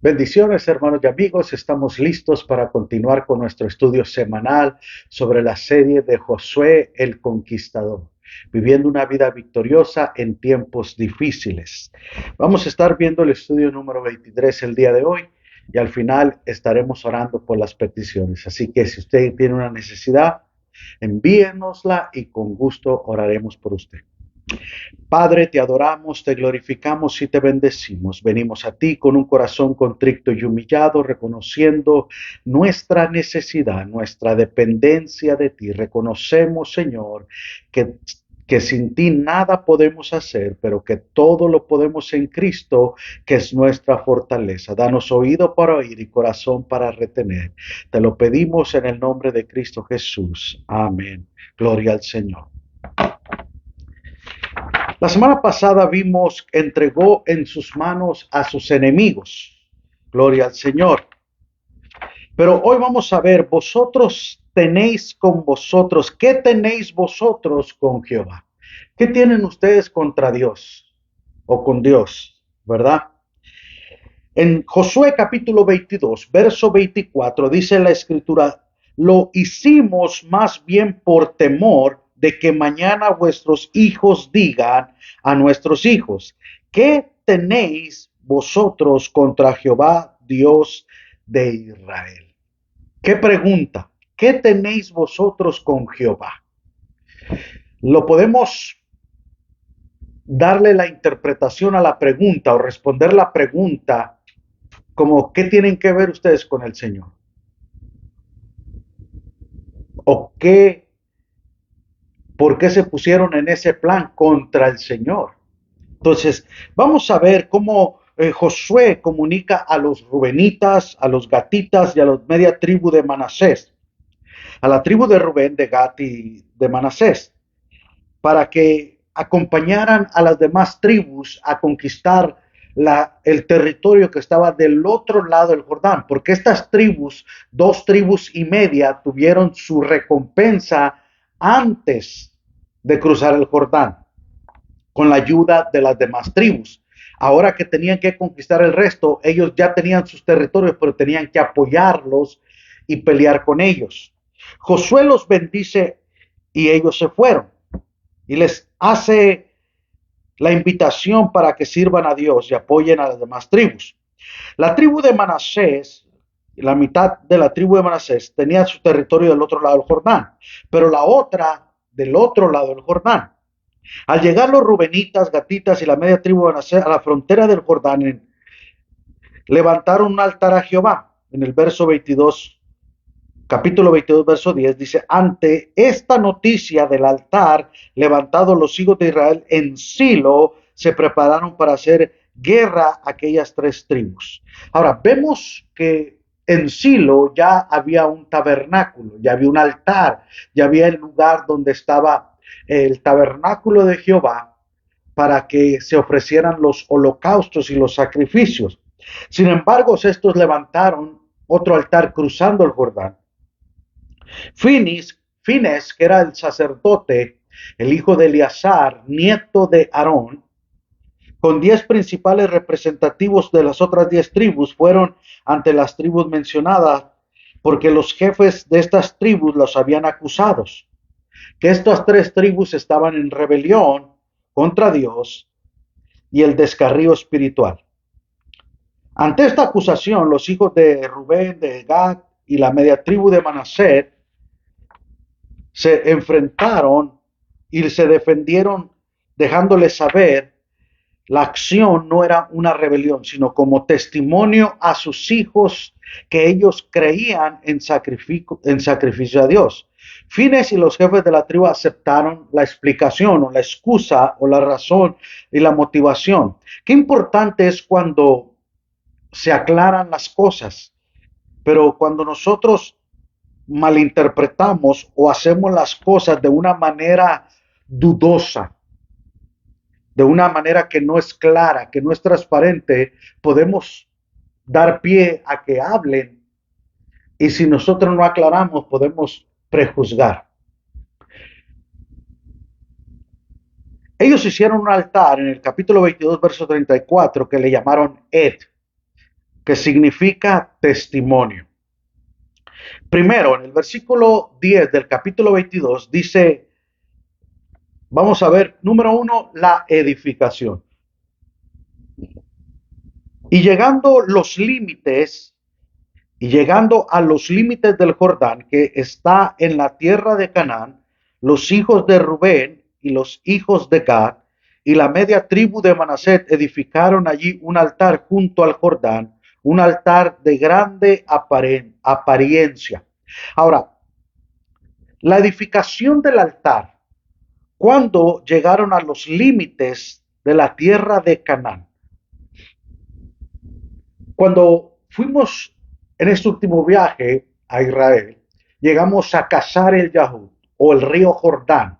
Bendiciones, hermanos y amigos. Estamos listos para continuar con nuestro estudio semanal sobre la serie de Josué el Conquistador, viviendo una vida victoriosa en tiempos difíciles. Vamos a estar viendo el estudio número 23 el día de hoy y al final estaremos orando por las peticiones. Así que si usted tiene una necesidad, envíenosla y con gusto oraremos por usted. Padre, te adoramos, te glorificamos y te bendecimos. Venimos a ti con un corazón contrito y humillado, reconociendo nuestra necesidad, nuestra dependencia de ti. Reconocemos, Señor, que sin ti nada podemos hacer, pero que todo lo podemos en Cristo, que es nuestra fortaleza. Danos oído para oír y corazón para retener. Te lo pedimos en el nombre de Cristo Jesús. Amén. Gloria al Señor. La semana pasada vimos que entregó en sus manos a sus enemigos. Gloria al Señor. Pero hoy vamos a ver, vosotros tenéis con vosotros, ¿qué tenéis vosotros con Jehová? ¿Qué tienen ustedes contra Dios o con Dios? ¿Verdad? En Josué capítulo 22, verso 24, dice la escritura, lo hicimos más bien por temor de que mañana vuestros hijos digan a nuestros hijos, ¿qué tenéis vosotros contra Jehová, Dios de Israel? ¿Qué pregunta? ¿Qué tenéis vosotros con Jehová? Lo podemos darle la interpretación a la pregunta o responder la pregunta como ¿qué tienen que ver ustedes con el Señor? ¿O qué, por qué se pusieron en ese plan contra el Señor? Entonces, vamos a ver cómo Josué comunica a los rubenitas, a los gatitas y a la media tribu de Manasés, a la tribu de Rubén, de Gat y de Manasés, para que acompañaran a las demás tribus a conquistar el territorio que estaba del otro lado del Jordán, porque estas tribus, 2 tribus y media, tuvieron su recompensa antes de cruzar el Jordán, con la ayuda de las demás tribus. Ahora que tenían que conquistar el resto, ellos ya tenían sus territorios, pero tenían que apoyarlos y pelear con ellos. Josué los bendice y ellos se fueron y les hace la invitación para que sirvan a Dios y apoyen a las demás tribus. La tribu de Manasés, la mitad de la tribu de Manasés, tenía su territorio del otro lado del Jordán, pero la otra del otro lado del Jordán. Al llegar los rubenitas, gatitas y la media tribu de Manasés a la frontera del Jordán, levantaron un altar a Jehová. En el verso 22, capítulo 22, verso 10, dice, ante esta noticia del altar levantado los hijos de Israel en Silo, se prepararon para hacer guerra a aquellas 3 tribus. Ahora, vemos que en Silo ya había un tabernáculo, ya había un altar, ya había el lugar donde estaba el tabernáculo de Jehová para que se ofrecieran los holocaustos y los sacrificios. Sin embargo, estos levantaron otro altar cruzando el Jordán. Fines, que era el sacerdote, el hijo de Eleazar, nieto de Aarón, con 10 principales representativos de las otras 10 tribus, fueron ante las tribus mencionadas, porque los jefes de estas tribus los habían acusados, que estas 3 tribus estaban en rebelión contra Dios y el descarrío espiritual. Ante esta acusación, los hijos de Rubén, de Gad y la media tribu de Manasés se enfrentaron y se defendieron, dejándoles saber la acción no era una rebelión, sino como testimonio a sus hijos que ellos creían en sacrificio a Dios. Fines y los jefes de la tribu aceptaron la explicación o la excusa o la razón y la motivación. Qué importante es cuando se aclaran las cosas, pero cuando nosotros malinterpretamos o hacemos las cosas de una manera dudosa, de una manera que no es clara, que no es transparente, podemos dar pie a que hablen y si nosotros no aclaramos podemos prejuzgar. Ellos hicieron un altar en el capítulo 22, verso 34, que le llamaron Ed. que significa testimonio. Primero, en el versículo 10 del capítulo 22 dice, vamos a ver, número 1, la edificación. Y llegando los límites, y llegando a los límites del Jordán, que está en la tierra de Canaán, los hijos de Rubén y los hijos de Gad y la media tribu de Manasés edificaron allí un altar junto al Jordán, un altar de grande apariencia. Ahora, la edificación del altar, cuando llegaron a los límites de la tierra de Canaán, cuando fuimos en este último viaje a Israel, llegamos a Casar el Yahud o el río Jordán,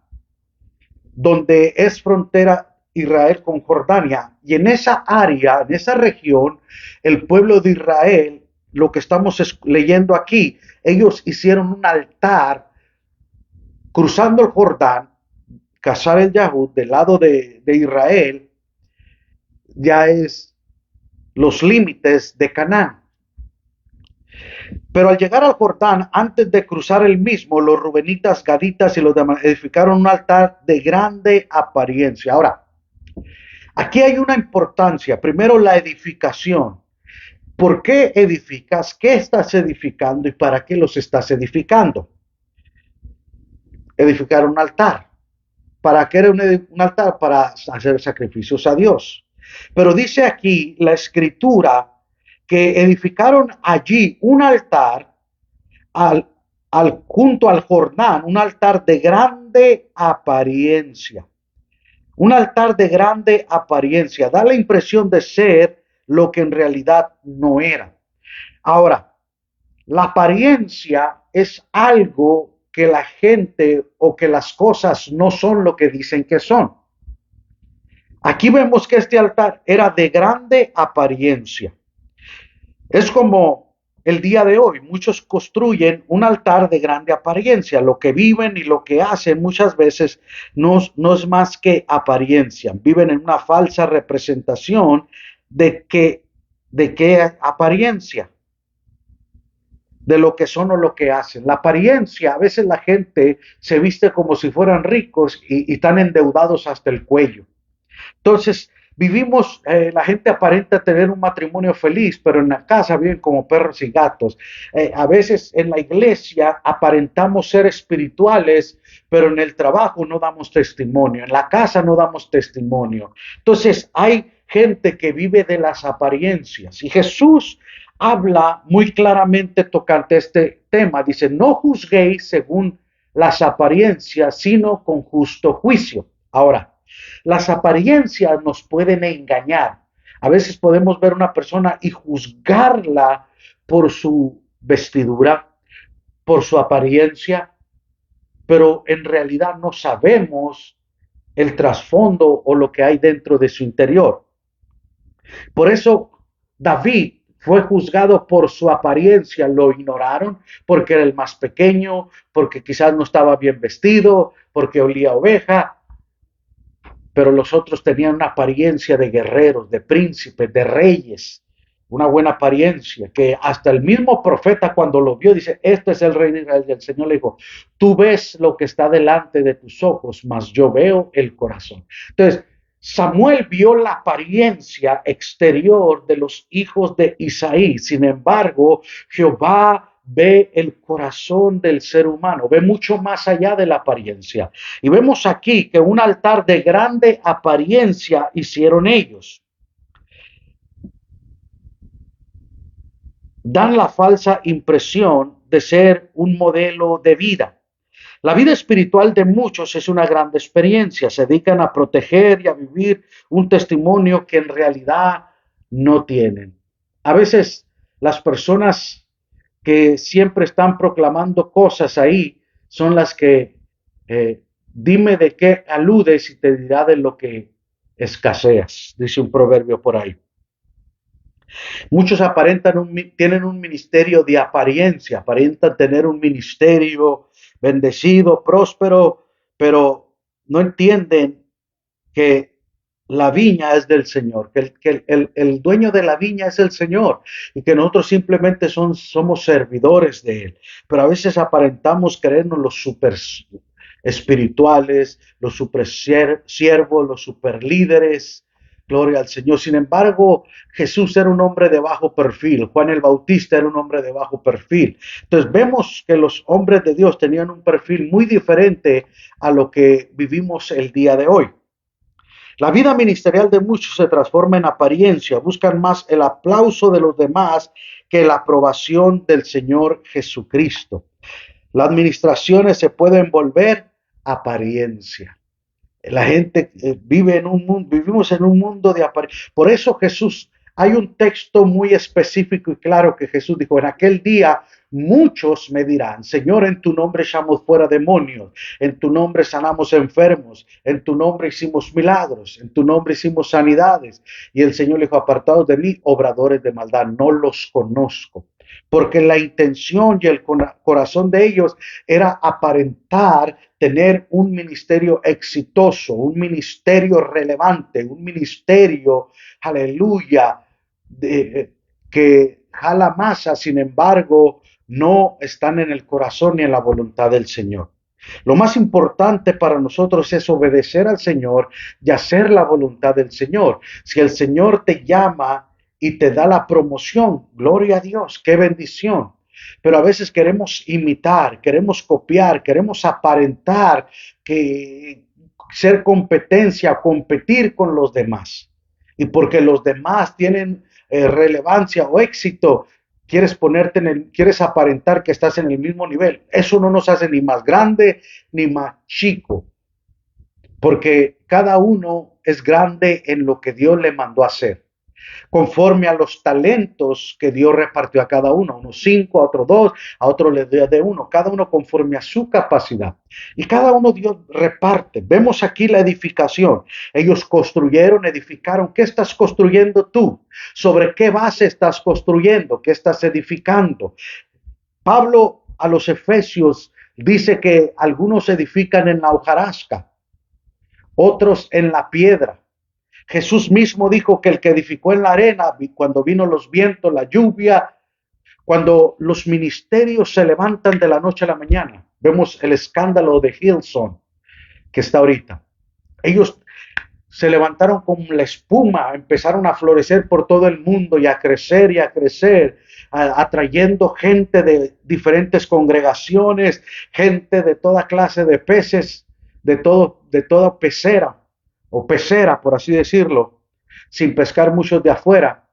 donde es frontera Israel con Jordania. Y en esa área, en esa región, el pueblo de Israel, lo que estamos leyendo aquí, ellos hicieron un altar cruzando el Jordán, Casar el Yahud, del lado de Israel, ya es los límites de Canaán. Pero al llegar al Jordán, antes de cruzar el mismo, los rubenitas, gaditas y los demás edificaron un altar de grande apariencia. Ahora, aquí hay una importancia. Primero, la edificación. ¿Por qué edificas? ¿Qué estás edificando y para qué los estás edificando? Edificar un altar. ¿Para qué era un altar? Para hacer sacrificios a Dios. Pero dice aquí la escritura que edificaron allí un altar junto al Jordán, un altar de grande apariencia. Un altar de grande apariencia. Da la impresión de ser lo que en realidad no era. Ahora, la apariencia es algo que la gente o que las cosas no son lo que dicen que son. Aquí vemos que este altar era de grande apariencia. Es como el día de hoy, muchos construyen un altar de grande apariencia. Lo que viven y lo que hacen muchas veces no es más que apariencia. Viven en una falsa representación de qué apariencia, de lo que son o lo que hacen. La apariencia, a veces la gente se viste como si fueran ricos y están endeudados hasta el cuello. Entonces, vivimos, la gente aparenta tener un matrimonio feliz, pero en la casa viven como perros y gatos. A veces en la iglesia aparentamos ser espirituales, pero en el trabajo no damos testimonio, en la casa no damos testimonio. Entonces, hay gente que vive de las apariencias y Jesús habla muy claramente tocante este tema. Dice, no juzguéis según las apariencias, sino con justo juicio. Ahora, las apariencias nos pueden engañar. A veces podemos ver una persona y juzgarla por su vestidura, por su apariencia, pero en realidad no sabemos el trasfondo o lo que hay dentro de su interior. Por eso David fue juzgado por su apariencia, lo ignoraron porque era el más pequeño, porque quizás no estaba bien vestido, porque olía a oveja, pero los otros tenían una apariencia de guerreros, de príncipes, de reyes, una buena apariencia, que hasta el mismo profeta cuando lo vio dice, este es el rey de Israel, y el Señor le dijo, tú ves lo que está delante de tus ojos, mas yo veo el corazón. Entonces, Samuel vio la apariencia exterior de los hijos de Isaí, sin embargo, Jehová ve el corazón del ser humano, ve mucho más allá de la apariencia. Y vemos aquí que un altar de grande apariencia hicieron ellos. Dan la falsa impresión de ser un modelo de vida. La vida espiritual de muchos es una gran experiencia. Se dedican a proteger y a vivir un testimonio que en realidad no tienen. A veces las personas que siempre están proclamando cosas ahí son las que dime de qué aludes y te dirá de lo que escaseas, dice un proverbio por ahí. Muchos tienen un ministerio de apariencia, aparentan tener un ministerio bendecido, próspero, pero no entienden que la viña es del Señor, que el dueño de la viña es el Señor y que nosotros simplemente somos servidores de Él. Pero a veces aparentamos creernos los super espirituales, los super siervos, los super líderes. Gloria al Señor. Sin embargo, Jesús era un hombre de bajo perfil. Juan el Bautista era un hombre de bajo perfil. Entonces vemos que los hombres de Dios tenían un perfil muy diferente a lo que vivimos el día de hoy. La vida ministerial de muchos se transforma en apariencia, buscan más el aplauso de los demás que la aprobación del Señor Jesucristo. Las administraciones se pueden volver apariencia. La gente vive en un mundo, vivimos en un mundo de apariencia. Por eso Jesús, hay un texto muy específico y claro que Jesús dijo, en aquel día muchos me dirán, Señor, en tu nombre echamos fuera demonios, en tu nombre sanamos enfermos, en tu nombre hicimos milagros, en tu nombre hicimos sanidades. Y el Señor le dijo, apartados de mí, obradores de maldad, no los conozco. Porque la intención y el corazón de ellos era aparentar tener un ministerio exitoso, un ministerio relevante, un ministerio, aleluya, que jala masa, sin embargo, no están en el corazón ni en la voluntad del Señor. Lo más importante para nosotros es obedecer al Señor y hacer la voluntad del Señor. Si el Señor te llama y te da la promoción, gloria a Dios, qué bendición. Pero a veces queremos imitar, queremos copiar, queremos aparentar que ser competencia, competir con los demás. Y porque los demás tienen relevancia o éxito, quieres aparentar que estás en el mismo nivel. Eso no nos hace ni más grande ni más chico, porque cada uno es grande en lo que Dios le mandó a hacer conforme a los talentos que Dios repartió a cada uno, unos 5, a otros 2, a otros les dio de 1, cada uno conforme a su capacidad. Y cada uno Dios reparte. Vemos aquí la edificación. Ellos construyeron, edificaron. ¿Qué estás construyendo tú? ¿Sobre qué base estás construyendo? ¿Qué estás edificando? Pablo a los Efesios dice que algunos edifican en la hojarasca, otros en la piedra. Jesús mismo dijo que el que edificó en la arena, cuando vino los vientos, la lluvia, cuando los ministerios se levantan de la noche a la mañana, vemos el escándalo de Hillsong que está ahorita. Ellos se levantaron como la espuma, empezaron a florecer por todo el mundo y a crecer, atrayendo gente de diferentes congregaciones, gente de toda clase de peces, de toda pecera o pecera, por así decirlo, sin pescar muchos de afuera.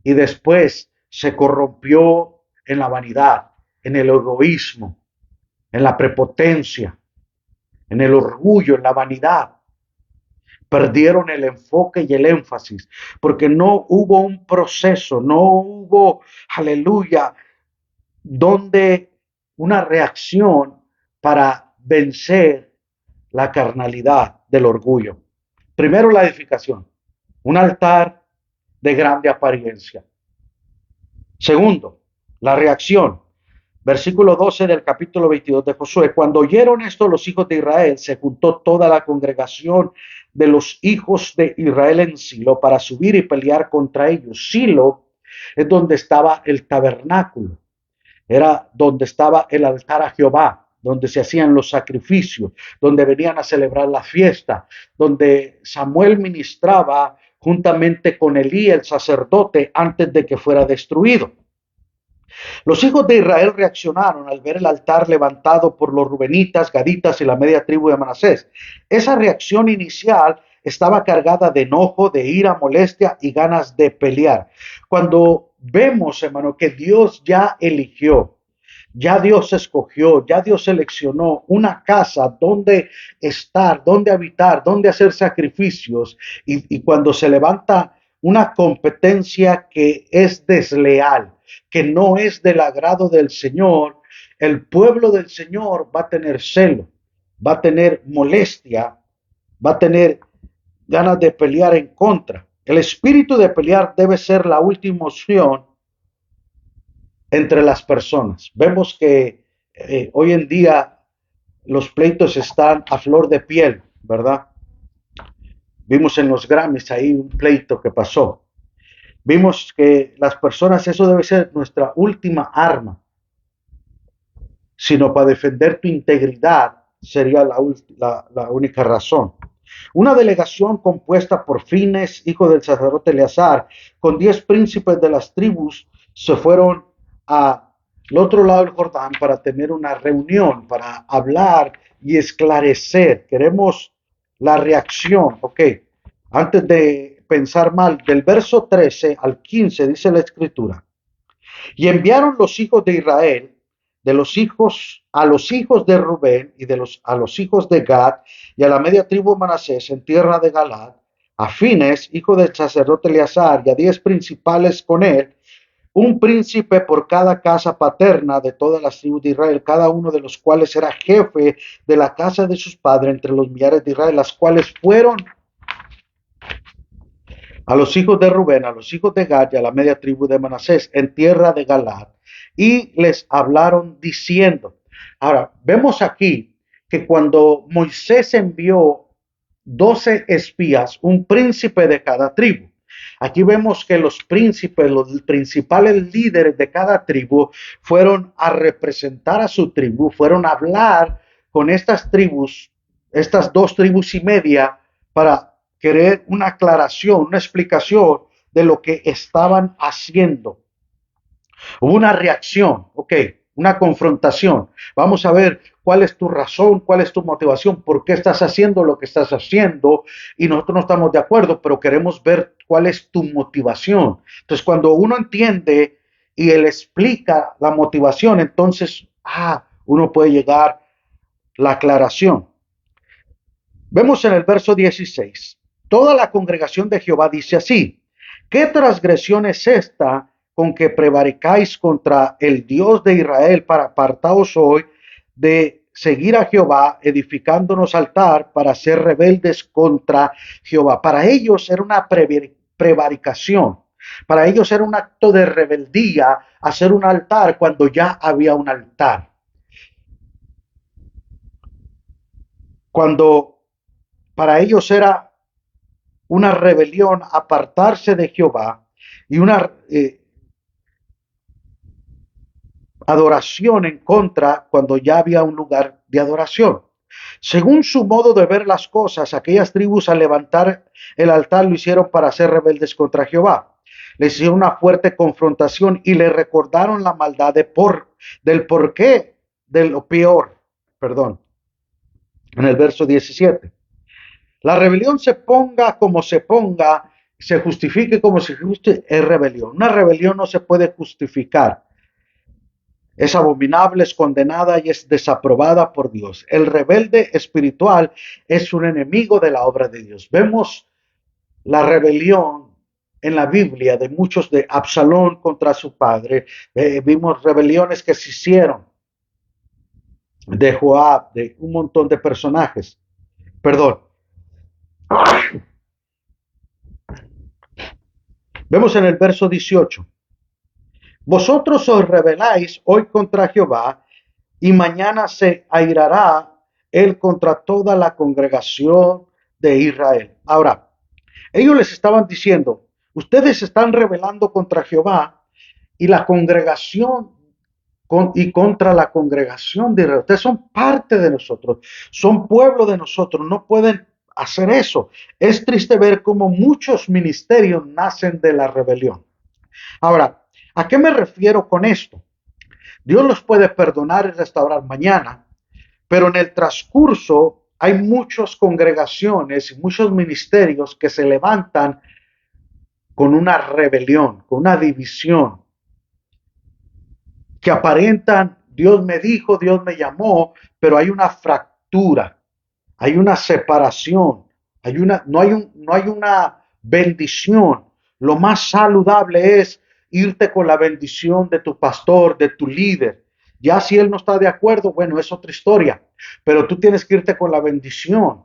Y después se corrompió en la vanidad, en el egoísmo, en la prepotencia, en el orgullo, en la vanidad. Perdieron el enfoque y el énfasis, porque no hubo un proceso, no hubo, aleluya, donde una reacción para vencer la carnalidad del orgullo. Primero la edificación, un altar de grande apariencia. Segundo, la reacción. Versículo 12 del capítulo 22 de Josué. Cuando oyeron esto los hijos de Israel, se juntó toda la congregación de los hijos de Israel en Silo para subir y pelear contra ellos. Silo es donde estaba el tabernáculo, era donde estaba el altar a Jehová, donde se hacían los sacrificios, donde venían a celebrar la fiesta, donde Samuel ministraba juntamente con Elí, el sacerdote, antes de que fuera destruido. Los hijos de Israel reaccionaron al ver el altar levantado por los rubenitas, gaditas y la media tribu de Manasés. Esa reacción inicial estaba cargada de enojo, de ira, molestia y ganas de pelear. Cuando vemos, hermano, que Dios ya eligió, ya Dios escogió, ya Dios seleccionó una casa donde estar, donde habitar, donde hacer sacrificios, y cuando se levanta una competencia que es desleal, que no es del agrado del Señor, el pueblo del Señor va a tener celo, va a tener molestia, va a tener ganas de pelear en contra. El espíritu de pelear debe ser la última opción entre las personas. Vemos que hoy en día los pleitos están a flor de piel, ¿verdad? Vimos en los Grammys ahí un pleito que pasó. Vimos que las personas, eso debe ser nuestra última arma, sino para defender tu integridad sería la única razón. Una delegación compuesta por Fines, hijo del sacerdote Eleazar, con 10 príncipes de las tribus, se fueron al otro lado del Jordán para tener una reunión, para hablar y esclarecer. Queremos la reacción, ok. Antes de pensar mal, del verso 13 al 15 dice la escritura: y enviaron los hijos de Israel, de los hijos a los hijos de Rubén y a los hijos de Gad y a la media tribu de Manasés en tierra de Galad, a Fines, hijo del sacerdote Eleazar, y a 10 principales con él, un príncipe por cada casa paterna de todas las tribus de Israel, cada uno de los cuales era jefe de la casa de sus padres entre los millares de Israel, las cuales fueron a los hijos de Rubén, a los hijos de Gad y a la media tribu de Manasés en tierra de Galad, y les hablaron diciendo. Ahora, vemos aquí que cuando Moisés envió 12 espías, un príncipe de cada tribu. Aquí vemos que los príncipes, los principales líderes de cada tribu, fueron a representar a su tribu, fueron a hablar con estas tribus, estas 2 tribus y media, para querer una aclaración, una explicación de lo que estaban haciendo. Hubo una reacción, ok, una confrontación. Vamos a ver cuál es tu razón, cuál es tu motivación, por qué estás haciendo lo que estás haciendo. Y nosotros no estamos de acuerdo, pero queremos ver cuál es tu motivación. Entonces, cuando uno entiende y él explica la motivación, entonces, uno puede llegar a la aclaración. Vemos en el verso 16, toda la congregación de Jehová dice así: ¿qué transgresión es esta con que prevaricáis contra el Dios de Israel para apartaos hoy de seguir a Jehová, edificándonos altar para ser rebeldes contra Jehová? Para ellos era una prevaricación, para ellos era un acto de rebeldía hacer un altar cuando ya había un altar. Cuando para ellos era una rebelión apartarse de Jehová y una adoración en contra cuando ya había un lugar de adoración. Según su modo de ver las cosas, aquellas tribus al levantar el altar lo hicieron para ser rebeldes contra Jehová. Les hicieron una fuerte confrontación y le recordaron la maldad del porqué de lo peor. Perdón. En el verso 17. La rebelión se ponga como se ponga, se justifique como se justifique, es rebelión. Una rebelión no se puede justificar. Es abominable, es condenada y es desaprobada por Dios. El rebelde espiritual es un enemigo de la obra de Dios. Vemos la rebelión en la Biblia de muchos, de Absalón contra su padre. Vimos rebeliones que se hicieron de Joab, de un montón de personajes. Perdón. Vemos en el verso 18. Vosotros os rebeláis hoy contra Jehová, y mañana se airará él contra toda la congregación de Israel. Ahora, ellos les estaban diciendo, ustedes se están rebelando contra Jehová y la congregación y contra la congregación de Israel. Ustedes son parte de nosotros, son pueblo de nosotros, no pueden hacer eso. Es triste ver cómo muchos ministerios nacen de la rebelión. Ahora, ¿a qué me refiero con esto? Dios los puede perdonar y restaurar mañana, pero en el transcurso hay muchas congregaciones y muchos ministerios que se levantan con una rebelión, con una división, que aparentan, Dios me dijo, Dios me llamó, pero hay una fractura, hay una separación, no hay una bendición. Lo más saludable es irte con la bendición de tu pastor, de tu líder. Ya si él no está de acuerdo, bueno, es otra historia, pero tú tienes que irte con la bendición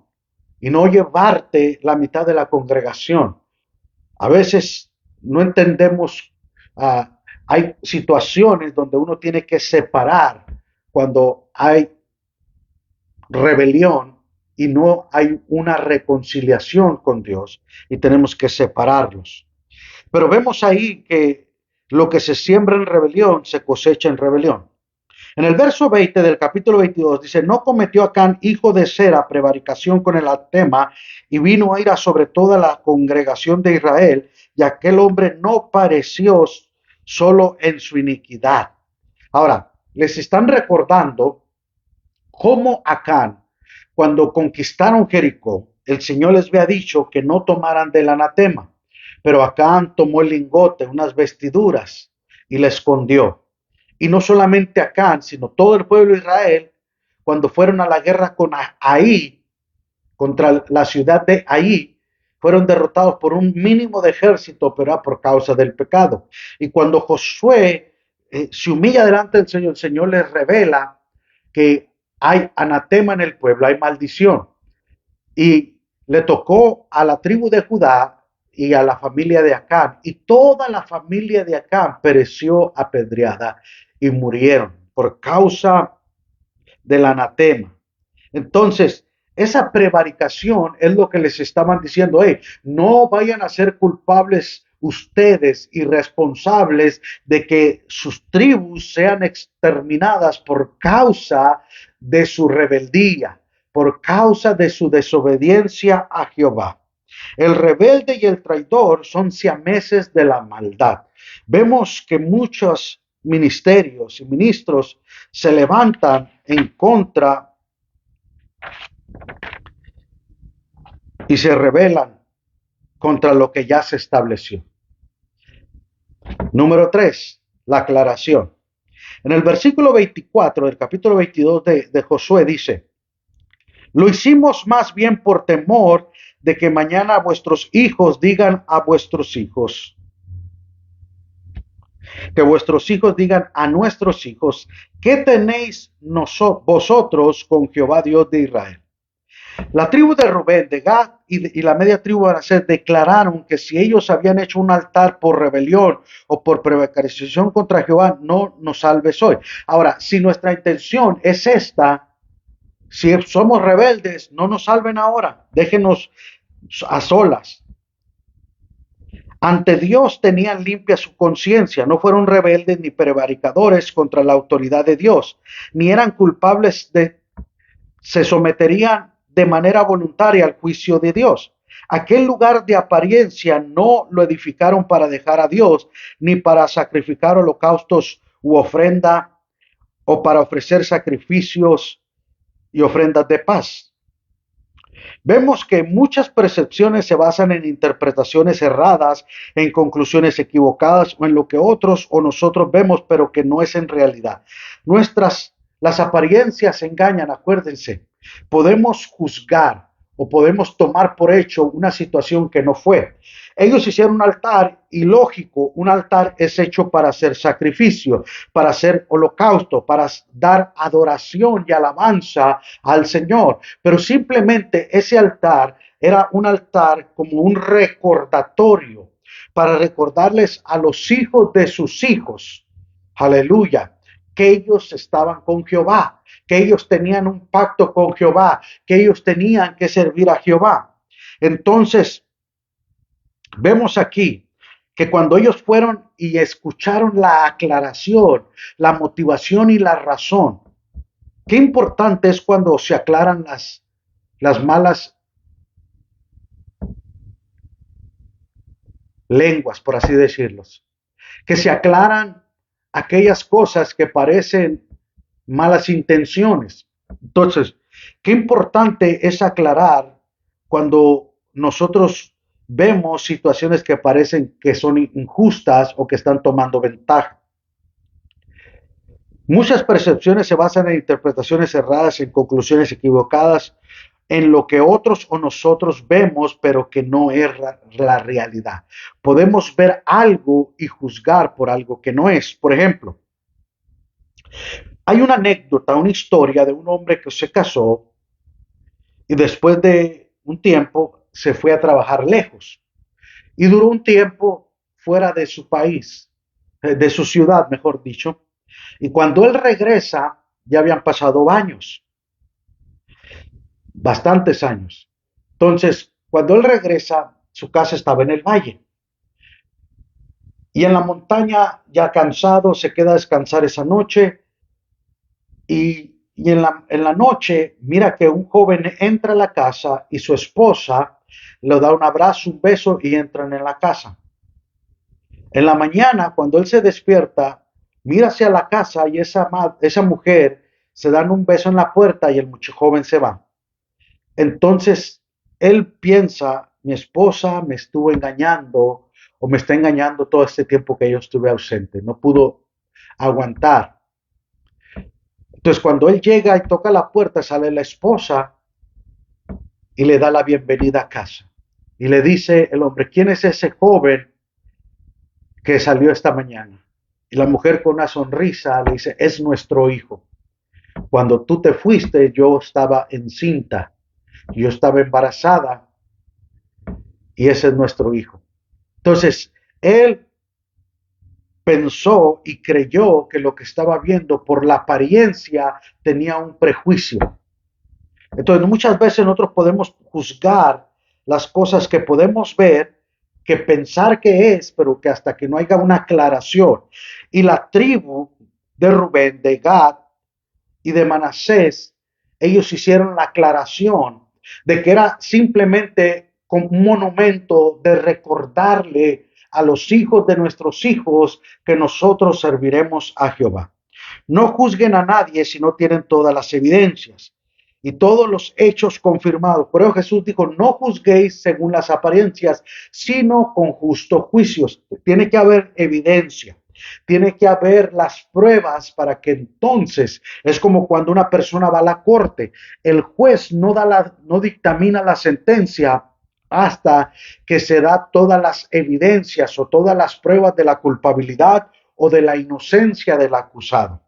y no llevarte la mitad de la congregación. A veces no entendemos, hay situaciones donde uno tiene que separar cuando hay rebelión y no hay una reconciliación con Dios y tenemos que separarlos. Pero vemos ahí que lo que se siembra en rebelión se cosecha en rebelión. En el verso 20 del capítulo 22 dice, no cometió Acán, hijo de Zera, prevaricación con el anatema, y vino a ira sobre toda la congregación de Israel, y aquel hombre no pareció solo en su iniquidad. Ahora, les están recordando cómo Acán, cuando conquistaron Jericó, el Señor les había dicho que no tomaran del anatema, pero Acán tomó el lingote, unas vestiduras, y la escondió. Y no solamente Acán, sino todo el pueblo de Israel, cuando fueron a la guerra con Ahí, contra la ciudad de Ahí, fueron derrotados por un mínimo de ejército, pero era por causa del pecado. Y cuando Josué se humilla delante del Señor, el Señor les revela que hay anatema en el pueblo, hay maldición. Y le tocó a la tribu de Judá y a la familia de Acán, y toda la familia de Acán pereció apedreada y murieron por causa del anatema. Entonces, esa prevaricación es lo que les estaban diciendo, hey, no vayan a ser culpables ustedes y responsables de que sus tribus sean exterminadas por causa de su rebeldía, por causa de su desobediencia a Jehová. El rebelde y el traidor son siameses de la maldad. Vemos que muchos ministerios y ministros se levantan en contra y se rebelan contra lo que ya se estableció. Número 3, la aclaración. En el versículo 24 del capítulo 22 de Josué dice, lo hicimos más bien por temor de que mañana vuestros hijos digan a vuestros hijos, que vuestros hijos digan a nuestros hijos, ¿qué tenéis vosotros con Jehová Dios de Israel? La tribu de Rubén, de Gad y la media tribu de Manasés declararon que si ellos habían hecho un altar por rebelión o por prevaricación contra Jehová, no nos salves hoy. Ahora, si nuestra intención es esta, si somos rebeldes, no nos salven ahora, déjenos a solas. Ante Dios tenían limpia su conciencia, no fueron rebeldes ni prevaricadores contra la autoridad de Dios, ni eran culpables se someterían de manera voluntaria al juicio de Dios. Aquel lugar de apariencia no lo edificaron para dejar a Dios, ni para sacrificar holocaustos u ofrenda, o para ofrecer sacrificios y ofrendas de paz. Vemos que muchas percepciones se basan en interpretaciones erradas, en conclusiones equivocadas o en lo que otros o nosotros vemos, pero que no es en realidad. Las apariencias engañan, acuérdense. Podemos juzgar o podemos tomar por hecho una situación que no fue. Ellos hicieron un altar y lógico, un altar es hecho para hacer sacrificio, para hacer holocausto, para dar adoración y alabanza al Señor. Pero simplemente ese altar era un altar como un recordatorio para recordarles a los hijos de sus hijos, aleluya, que ellos estaban con Jehová, que ellos tenían un pacto con Jehová, que ellos tenían que servir a Jehová. Entonces, vemos aquí que cuando ellos fueron y escucharon la aclaración, la motivación y la razón, qué importante es cuando se aclaran las malas lenguas, por así decirlos, que se aclaran aquellas cosas que parecen malas intenciones. Entonces, qué importante es aclarar cuando nosotros vemos situaciones que parecen que son injustas o que están tomando ventaja. Muchas percepciones se basan en interpretaciones erradas, en conclusiones equivocadas, en lo que otros o nosotros vemos, pero que no es la realidad. Podemos ver algo y juzgar por algo que no es. Por ejemplo, hay una anécdota, una historia de un hombre que se casó y después de un tiempo se fue a trabajar lejos y duró un tiempo fuera de su país, de su ciudad, mejor dicho. Y cuando él regresa, ya habían pasado años. bastantes años. Entonces, cuando él regresa, su casa estaba en el valle. Y en la montaña, ya cansado, se queda a descansar esa noche. Y en la noche, mira que un joven entra a la casa y su esposa le da un abrazo, un beso y entran en la casa. En la mañana, cuando él se despierta, mira hacia la casa y esa mujer se dan un beso en la puerta y el mucho joven se va. Entonces, él piensa, mi esposa me estuvo engañando o me está engañando todo este tiempo que yo estuve ausente. No pudo aguantar. Entonces, cuando él llega y toca la puerta, sale la esposa y le da la bienvenida a casa. Y le dice el hombre, ¿quién es ese joven que salió esta mañana? Y la mujer con una sonrisa le dice, es nuestro hijo. Cuando tú te fuiste, yo estaba encinta, yo estaba embarazada y ese es nuestro hijo. Entonces, él pensó y creyó que lo que estaba viendo por la apariencia tenía un prejuicio. Entonces, muchas veces nosotros podemos juzgar las cosas que podemos ver, que pensar que es, pero que hasta que no haya una aclaración. Y la tribu de Rubén, de Gad y de Manasés, ellos hicieron la aclaración de que era simplemente como un monumento de recordarle a los hijos de nuestros hijos que nosotros serviremos a Jehová. No juzguen a nadie si no tienen todas las evidencias y todos los hechos confirmados. Por eso Jesús dijo, no juzguéis según las apariencias, sino con justos juicios. Tiene que haber evidencia. Tiene que haber las pruebas para que entonces, es como cuando una persona va a la corte, el juez no dictamina la sentencia hasta que se da todas las evidencias o todas las pruebas de la culpabilidad o de la inocencia del acusado.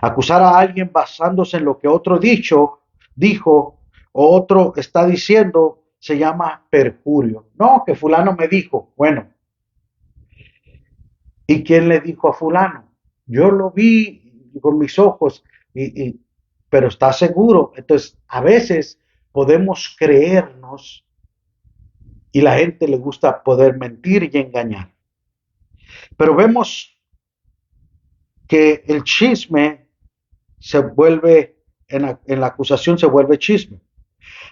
Acusar a alguien basándose en lo que otro dijo o otro está diciendo se llama perjurio. No, que fulano me dijo. Bueno, ¿y quién le dijo a fulano? Yo lo vi con mis ojos, pero está seguro. Entonces, a veces podemos creernos y la gente le gusta poder mentir y engañar. Pero vemos que el chisme se vuelve, en la acusación se vuelve chisme.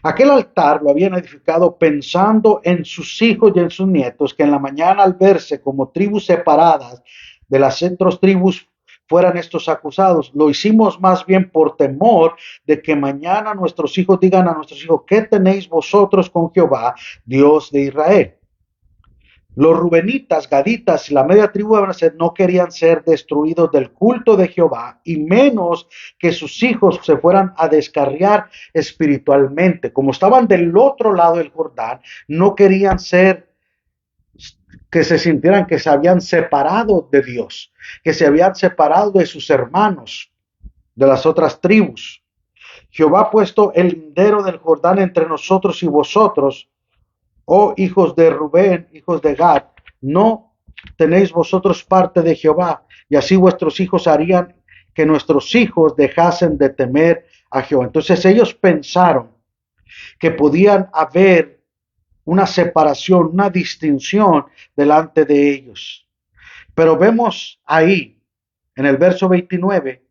Aquel altar lo habían edificado pensando en sus hijos y en sus nietos, que en la mañana al verse como tribus separadas de las otras tribus fueran estos acusados. Lo hicimos más bien por temor de que mañana nuestros hijos digan a nuestros hijos, ¿qué tenéis vosotros con Jehová, Dios de Israel? Los rubenitas, gaditas y la media tribu de Manasés no querían ser destruidos del culto de Jehová y menos que sus hijos se fueran a descarriar espiritualmente. Como estaban del otro lado del Jordán, no querían ser que se sintieran que se habían separado de Dios, que se habían separado de sus hermanos, de las otras tribus. Jehová ha puesto el lindero del Jordán entre nosotros y vosotros, oh hijos de Rubén, hijos de Gad, no tenéis vosotros parte de Jehová, y así vuestros hijos harían que nuestros hijos dejasen de temer a Jehová. Entonces ellos pensaron que podían haber una separación, una distinción delante de ellos. Pero vemos ahí, en el verso 29,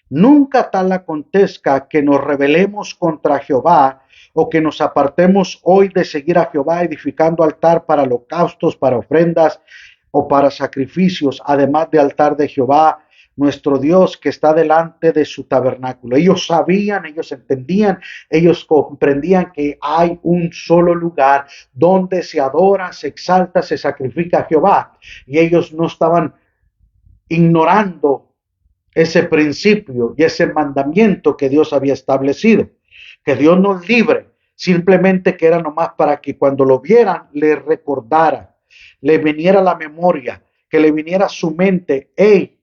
nunca tal acontezca que nos rebelemos contra Jehová o que nos apartemos hoy de seguir a Jehová edificando altar para holocaustos, para ofrendas o para sacrificios, además de altar de Jehová, nuestro Dios que está delante de su tabernáculo. Ellos sabían, ellos entendían, ellos comprendían que hay un solo lugar donde se adora, se exalta, se sacrifica a Jehová. Y ellos no estaban ignorando ese principio y ese mandamiento que Dios había establecido. Que Dios nos libre, simplemente que era nomás para que cuando lo vieran le recordara, le viniera a la memoria, que le viniera a su mente, hey,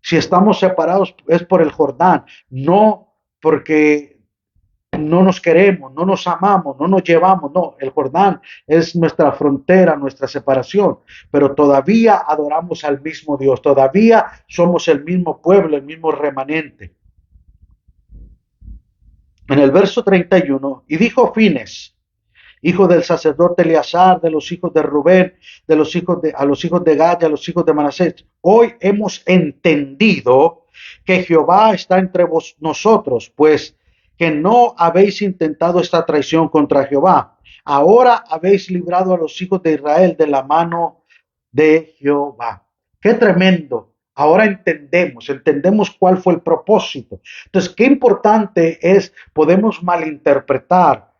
si estamos separados es por el Jordán, no porque no nos queremos, no nos amamos, no nos llevamos, no, el Jordán es nuestra frontera, nuestra separación, pero todavía adoramos al mismo Dios, todavía somos el mismo pueblo, el mismo remanente. en el verso 31, y dijo Fines, hijo del sacerdote Eleazar, de los hijos de Rubén, a los hijos de Gad y a los hijos de Manasés, hoy hemos entendido que Jehová está entre nosotros, pues que no habéis intentado esta traición contra Jehová. Ahora habéis librado a los hijos de Israel de la mano de Jehová. Qué tremendo. Ahora entendemos cuál fue el propósito. Entonces, qué importante es, podemos malinterpretar,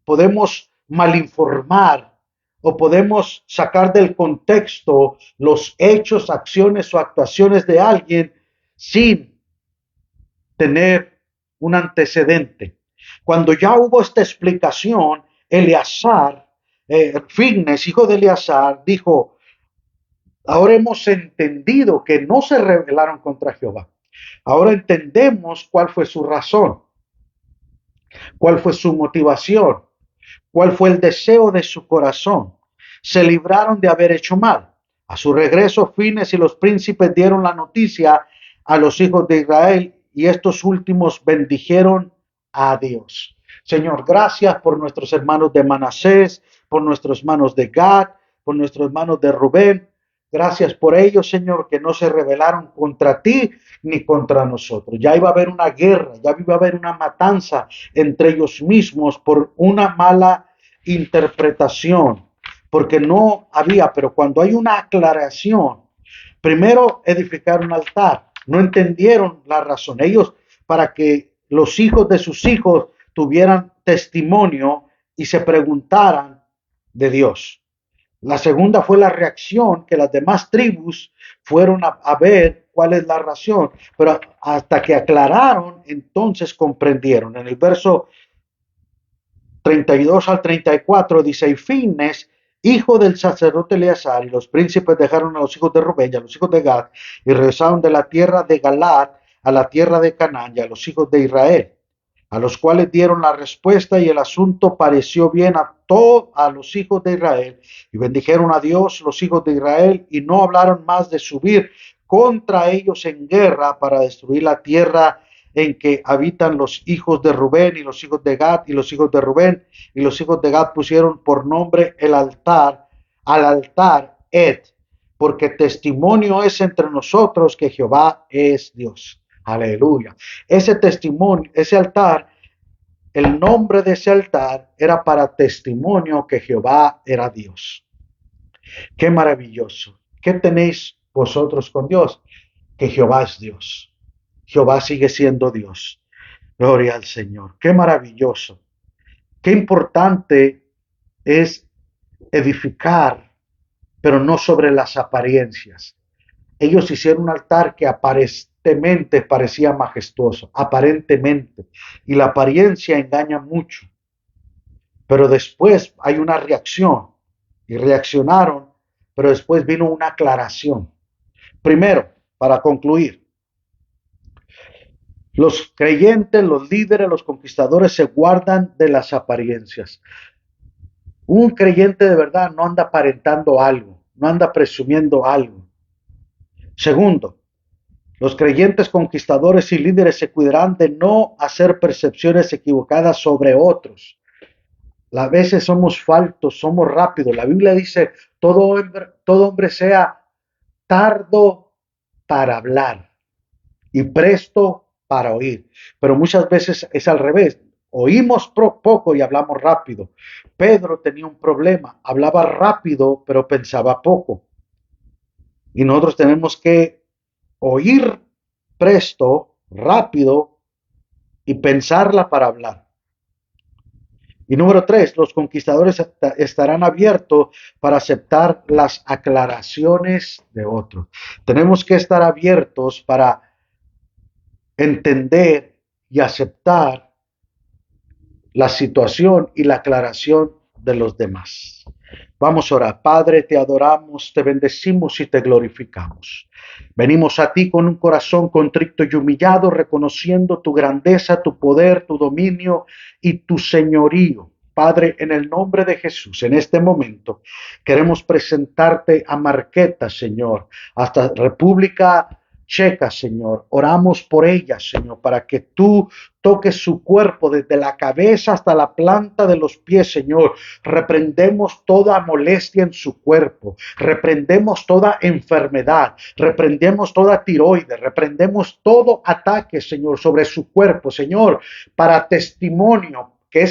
podemos malinformar o podemos sacar del contexto los hechos, acciones o actuaciones de alguien sin tener un antecedente. Cuando ya hubo esta explicación, Eleazar, Fignes, hijo de Eleazar, dijo, ahora hemos entendido que no se rebelaron contra Jehová. Ahora entendemos cuál fue su razón, cuál fue su motivación, cuál fue el deseo de su corazón. Se libraron de haber hecho mal. A su regreso, Fines y los príncipes dieron la noticia a los hijos de Israel y estos últimos bendijeron a Dios. Señor, gracias por nuestros hermanos de Manasés, por nuestros hermanos de Gad, por nuestros hermanos de Rubén. Gracias por ellos, Señor, que no se rebelaron contra ti ni contra nosotros. Ya iba a haber una guerra, ya iba a haber una matanza entre ellos mismos por una mala interpretación, porque no había, pero cuando hay una aclaración, primero edificar un altar, no entendieron la razón. Ellos, para que los hijos de sus hijos tuvieran testimonio y se preguntaran de Dios. La segunda fue la reacción que las demás tribus fueron a ver cuál es la razón, pero hasta que aclararon, entonces comprendieron. En el verso 32 al 34 dice, y Fines, hijo del sacerdote Eleazar, y los príncipes dejaron a los hijos de Rubén y a los hijos de Gad, y regresaron de la tierra de Galaad a la tierra de Canaán y a los hijos de Israel, a los cuales dieron la respuesta, y el asunto pareció bien a todos a los hijos de Israel, y bendijeron a Dios los hijos de Israel, y no hablaron más de subir contra ellos en guerra para destruir la tierra en que habitan los hijos de Rubén y los hijos de Gad y los hijos de Rubén y los hijos de Gad pusieron por nombre el altar, al altar Ed, porque testimonio es entre nosotros que Jehová es Dios. Aleluya. Ese testimonio, ese altar, el nombre de ese altar era para testimonio que Jehová era Dios. Qué maravilloso. ¿Qué tenéis vosotros con Dios? Que Jehová es Dios. Jehová sigue siendo Dios. Gloria al Señor. Qué maravilloso. Qué importante es edificar, pero no sobre las apariencias. Ellos hicieron un altar que aparentemente parecía majestuoso, aparentemente, y la apariencia engaña mucho. Pero después hay una reacción, y reaccionaron, pero después vino una aclaración. Primero, para concluir, los creyentes, los líderes, los conquistadores se guardan de las apariencias. Un creyente de verdad no anda aparentando algo, no anda presumiendo algo. Segundo, los creyentes conquistadores y líderes se cuidarán de no hacer percepciones equivocadas sobre otros. A veces somos faltos, somos rápidos. La Biblia dice, todo hombre sea tardo para hablar y presto para oír. Pero muchas veces es al revés. Oímos poco y hablamos rápido. Pedro tenía un problema. Hablaba rápido, pero pensaba poco. Y nosotros tenemos que oír presto, rápido y pensarla para hablar. Y número 3, los conquistadores estarán abiertos para aceptar las aclaraciones de otros. Tenemos que estar abiertos para entender y aceptar la situación y la aclaración de los demás. Vamos a orar. Padre, te adoramos, te bendecimos y te glorificamos. Venimos a ti con un corazón contrito y humillado, reconociendo tu grandeza, tu poder, tu dominio y tu señorío. Padre, en el nombre de Jesús, en este momento, queremos presentarte a Marqueta, Señor, hasta República Checa, Señor. Oramos por ella, Señor, para que tú toques su cuerpo desde la cabeza hasta la planta de los pies, Señor. Reprendemos toda molestia en su cuerpo, reprendemos toda enfermedad, reprendemos toda tiroides, reprendemos todo ataque, Señor, sobre su cuerpo, Señor, para testimonio, que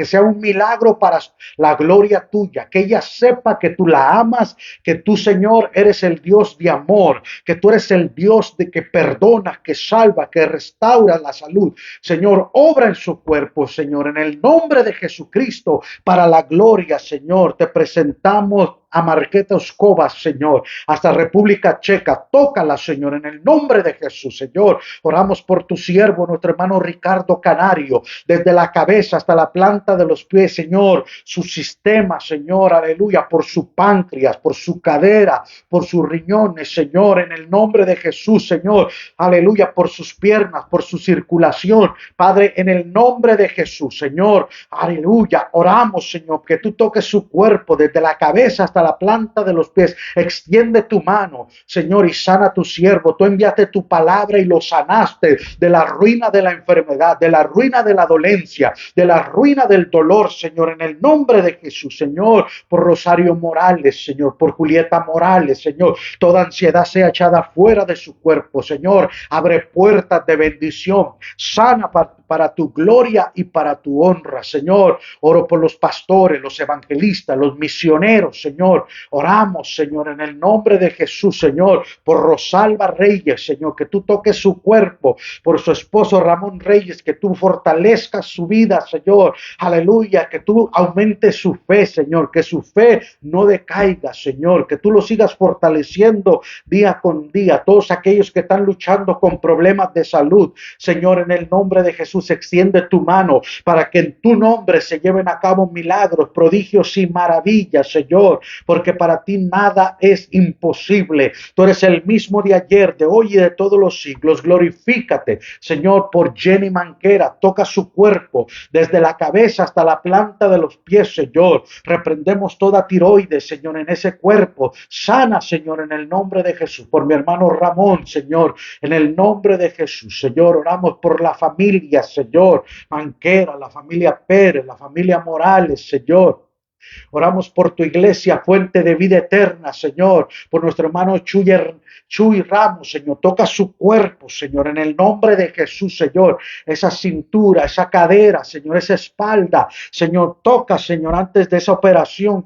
sea un milagro para la gloria tuya, que ella sepa que tú la amas, que tú, Señor, eres el Dios de amor, que tú eres el Dios de que perdona, que salva, que restaura la salud. Señor, obra en su cuerpo, Señor, en el nombre de Jesucristo, para la gloria, Señor. Te presentamos a Marqueta Escobas, Señor, hasta República Checa. Tócala, Señor, en el nombre de Jesús, Señor. Oramos por tu siervo, nuestro hermano Ricardo Canario, desde la cabeza hasta la planta de los pies, Señor, su sistema, Señor, aleluya, por su páncreas, por su cadera, por sus riñones, Señor, en el nombre de Jesús, Señor, aleluya, por sus piernas, por su circulación, Padre, en el nombre de Jesús, Señor, aleluya, oramos, Señor, que tú toques su cuerpo desde la cabeza hasta la planta de los pies. Extiende tu mano, Señor, y sana a tu siervo. Tú enviaste tu palabra y lo sanaste de la ruina de la enfermedad, de la ruina de la dolencia, de la ruina del dolor, Señor, en el nombre de Jesús, Señor, por Rosario Morales, Señor, por Julieta Morales, Señor, toda ansiedad sea echada fuera de su cuerpo, Señor, abre puertas de bendición, sana para tu gloria y para tu honra, Señor. Oro por los pastores, los evangelistas, los misioneros, Señor. Oramos, Señor, en el nombre de Jesús, Señor, por Rosalba Reyes, Señor, que tú toques su cuerpo, por su esposo Ramón Reyes, que tú fortalezcas su vida, Señor. Aleluya, que tú aumentes su fe, Señor, que su fe no decaiga, Señor, que tú lo sigas fortaleciendo día con día. Todos aquellos que están luchando con problemas de salud, Señor, en el nombre de Jesús, extiende tu mano para que en tu nombre se lleven a cabo milagros, prodigios y maravillas, Señor, porque para ti nada es imposible. Tú eres el mismo de ayer, de hoy y de todos los siglos. Glorifícate, Señor, por Jenny Manquera. Toca su cuerpo desde la cabeza hasta la planta de los pies, Señor. Reprendemos toda tiroides, Señor, en ese cuerpo. Sana, Señor, en el nombre de Jesús. Por mi hermano Ramón, Señor, en el nombre de Jesús, Señor. Oramos por la familia, Señor, Manquera, la familia Pérez, la familia Morales, Señor. Oramos por tu iglesia, fuente de vida eterna, Señor, por nuestro hermano Chuy Ramos, Señor. Toca su cuerpo, Señor, en el nombre de Jesús, Señor. Esa cintura, esa cadera, Señor, esa espalda, Señor. Toca, Señor, antes de esa operación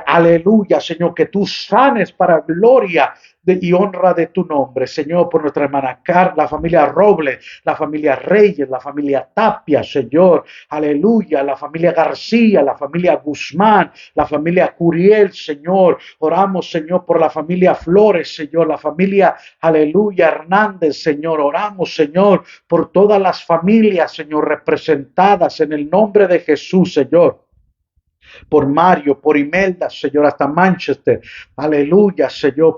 aleluya, Señor, que tú sanes para gloria y honra de tu nombre, Señor, por nuestra hermana Carla, la familia Robles, la familia Reyes, la familia Tapia, Señor, aleluya, la familia García, la familia Guzmán, la familia Curiel, Señor. Oramos, Señor, por la familia Flores, Señor, la familia, aleluya, Hernández, Señor. Oramos, Señor, por todas las familias, Señor, representadas en el nombre de Jesús, Señor. Por Mario, por Imelda, Señor, hasta Manchester, aleluya, Señor,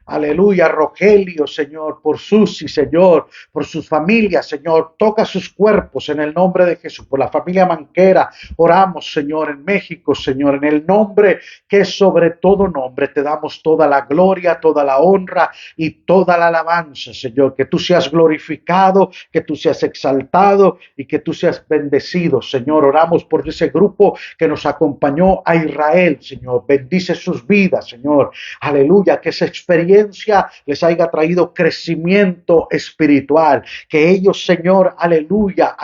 aleluya, Rogelio, Señor, por Susi, Señor, por sus familias, Señor, toca sus cuerpos en el nombre de Jesús, por la familia Manquera, oramos, Señor, en México, Señor, en el nombre que es sobre todo nombre, te damos toda la gloria, toda la honra y toda la alabanza, Señor, que tú seas glorificado, que tú seas exaltado y que tú seas bendecido, Señor. Oramos por ese grupo que nos acompañó a Israel, Señor, bendice sus vidas, Señor, aleluya, que esa experiencia les haya traído crecimiento espiritual, que ellos, Señor, aleluya,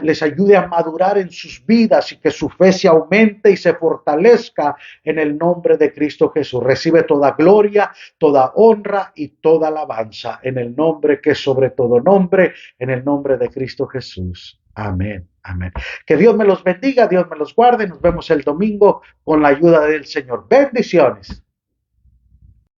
les ayude a madurar en sus vidas y que su fe se aumente y se fortalezca en el nombre de Cristo Jesús. Recibe toda gloria, toda honra y toda alabanza en el nombre que es sobre todo nombre, en el nombre de Cristo Jesús. Amén. Amén. Que Dios me los bendiga, Dios me los guarde. Nos vemos el domingo con la ayuda del Señor. Bendiciones.